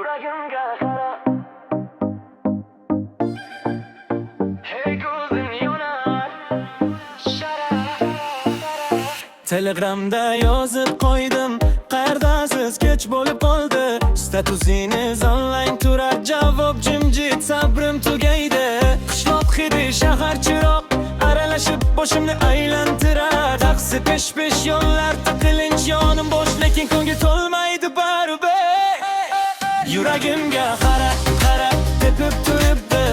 Yuragimga qara. Hey ko'zim yonar. Telegramda yozib qo'ydim, qayerdasiz kech bo'lib qoldi. Statusingiz online turar, javob jimjit, sabrim tugaydi. Qishloq hidi, shahar chiroq aralashib boshimni aylantirar. Taksi pesh-pesh yo'llar, taqilinch yonim bo'sh, lekin ko'ngil to'lmaydi baribir. Yuragimga qara, qara, tepib turibdi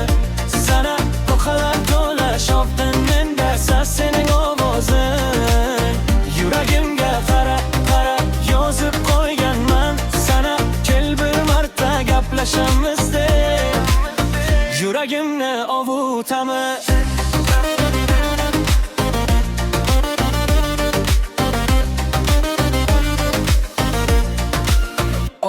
sana qo'qalar to'la, shofdan menda sening ovozing. Yuragimga qara, qara, yozib qo'yganman sana, kel bir marta gaplashamiz deb. Yuragimni ovutamiz.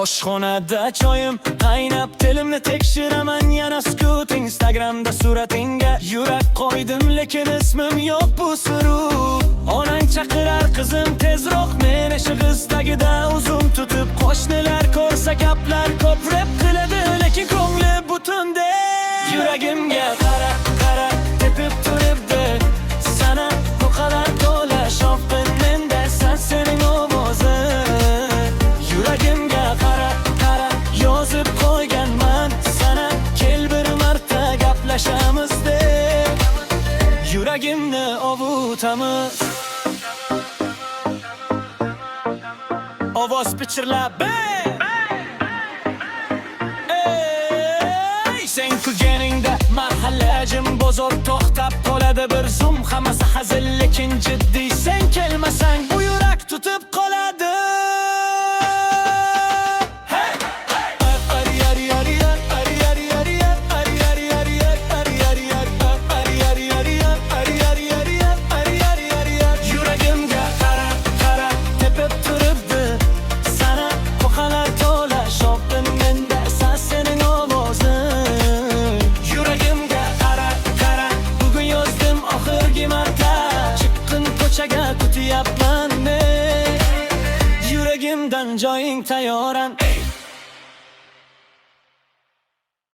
Oshxonada choyim qaynab, tilimni tekshiraman yana sukut. Instagramda suratingga yurak qo'ydim, lekin ismim yo'q bu suruv. Onang chaqirar, qizim tezroq meni shig'iz tagida uzum tutib. Qo'shnilar ko'rsa gaplar ko'p rep qiladi, lekin ko'ngli butunda. Yuragimga qara, qara, tepib turibdi sana qo'qalar to'la, shofqin menda sening ovozing. Yuragimga qara, qara, yozib qo'yganman sana, kel bir marta gaplashamiz deb. Yuragimni ovutamiz. Ovoz pichirlab, sen kulganingda mahallajim bozor to'xtab qoladi bir zum. Hammasi hazil lekin jiddiy, sen kelmasang bu yurak tutib qoladi. Yuragimga qara, qara, tepib turibdi sana qo'qalar to'la, shofqin menda sening ovozing. Yuragimga qara, qara, bugun yozdim oxirgi marta, chiqqin ko'chaga kutyapman men. Yuragimdan joying tayyoran.